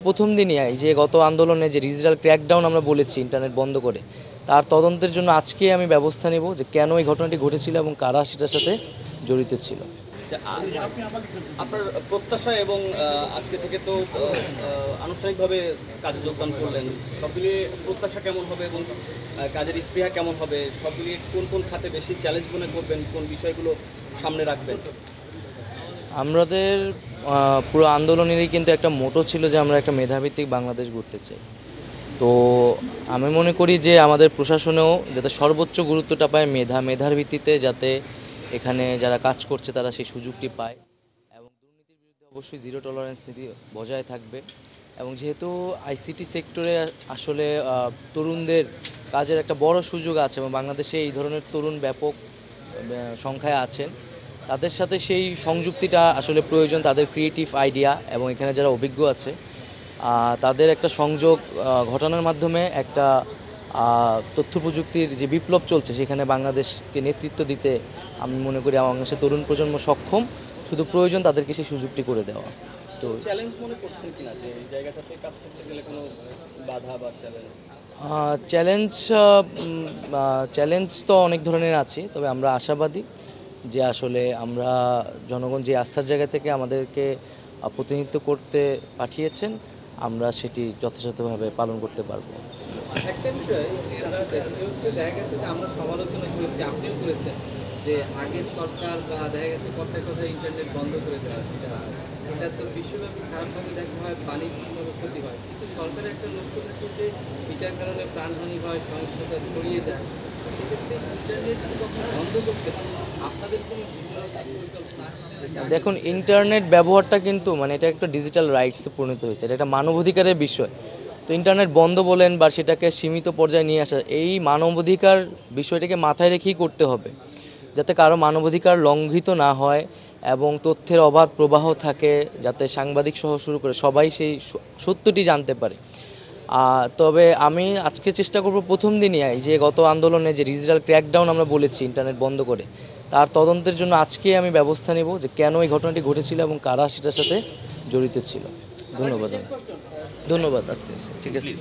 প্রথম দিনই এই যে গত আন্দোলনে যে ডিজিটাল ক্র্যাকডাউন আমরা বলেছি ইন্টারনেট বন্ধ করে, তার তদন্তের জন্য আজকে আমি ব্যবস্থা নেব যে কেন এই ঘটনাটি ঘটেছিল এবং কারা সেটার সাথে জড়িত ছিল। আপনার প্রত্যাশা এবং আজকে থেকে তো আনুষ্ঠানিকভাবে কাজে যোগদান করলেন, সব মিলিয়ে প্রত্যাশা কেমন হবে এবং কাজের স্পৃহা কেমন হবে, সব মিলিয়ে কোন কোন খাতে বেশি চ্যালেঞ্জ মনে করবেন, কোন বিষয়গুলো সামনে রাখবেন? আমাদের পুরো আন্দোলনেরই কিন্তু একটা মোটো ছিল যে আমরা একটা মেধাভিত্তিক বাংলাদেশ গড়তে চাই। তো আমি মনে করি যে আমাদের প্রশাসনেও যাতে সর্বোচ্চ গুরুত্বটা পায় মেধার ভিত্তিতে, যাতে এখানে যারা কাজ করছে তারা সেই সুযোগটি পায় এবং দুর্নীতির বিরুদ্ধে অবশ্যই জিরো টলারেন্স নীতি বজায় থাকবে। এবং যেহেতু আইসিটি সেক্টরে আসলে তরুণদের কাজের একটা বড় সুযোগ আছে এবং বাংলাদেশে এই ধরনের তরুণ ব্যাপক সংখ্যায় আছেন, তাদের সাথে সেই সংযুক্তিটা আসলে প্রয়োজন। তাদের ক্রিয়েটিভ আইডিয়া এবং এখানে যারা অভিজ্ঞ আছে তাদের একটা সংযোগ ঘটানোর মাধ্যমে একটা তথ্য প্রযুক্তির যে বিপ্লব চলছে সেখানে বাংলাদেশকে নেতৃত্ব দিতে আমি মনে করি বাংলাদেশের তরুণ প্রজন্ম সক্ষম, শুধু প্রয়োজন তাদেরকে সেই সুযোগটি করে দেওয়া। তো চ্যালেঞ্জ মনে করছেন কিনা যে এই জায়গাটাতে কাজ করতে গেলে কোনো বাধা বা চ্যালেঞ্জ? চ্যালেঞ্জ তো অনেক ধরনের আছে, তবে আমরা আশাবাদী যে আসলে আমরা জনগণ যে আস্থার জায়গা থেকে আমাদেরকে প্রতিনিধিত্ব করতে পাঠিয়েছেন আমরা সেটি যথাযথভাবে পালন করতে পারবো। একটা বিষয় হচ্ছে দেখা গেছে যে আমরা সমালোচনা করেছি, আপনিও করেছেন যে আগের সরকার বা দেখা গেছে কথায় কথায় ইন্টারনেট বন্ধ করে দেওয়া, এটা তো বিশ্বব্যাপী খারাপভাবে দেখা হয়, বাণিজ্যিকভাবে ক্ষতি হয়, কিন্তু সরকারের একটা লক্ষ্য থাকে যে এটার কারণে প্রাণহানি হয়, সহিংসতা ছড়িয়ে যায়, সেক্ষেত্রে ইন্টারনেট কখন বন্ধ করতে হয় আপনাদের কোনো পরিকল্পনা? দেখুন, ইন্টারনেট ব্যবহারটা কিন্তু এটা একটা ডিজিটাল রাইটসে পরিণত হয়েছে, এটা একটা মানবাধিকারের বিষয়। তো ইন্টারনেট বন্ধ বলেন বা সেটাকে সীমিত পর্যায়ে নিয়ে আসা, এই মানবাধিকার বিষয়টাকে মাথায় রেখেই করতে হবে, যাতে কারো মানবাধিকার লঙ্ঘিত না হয় এবং তথ্যের অবাধ প্রবাহ থাকে, যাতে সাংবাদিক সহ শুরু করে সবাই সেই সত্যটি জানতে পারে। তবে আমি আজকে চেষ্টা করব প্রথম দিনই এই যে গত আন্দোলনে যে ডিজিটাল ক্র্যাকডাউন আমরা বলেছি ইন্টারনেট বন্ধ করে, তার তদন্তের জন্য আজকে আমি ব্যবস্থা নেব যে কেন এই ঘটনাটি ঘটেছিল এবং কারা সেটার সাথে জড়িত ছিল। ধন্যবাদ আজকে, ঠিক আছে।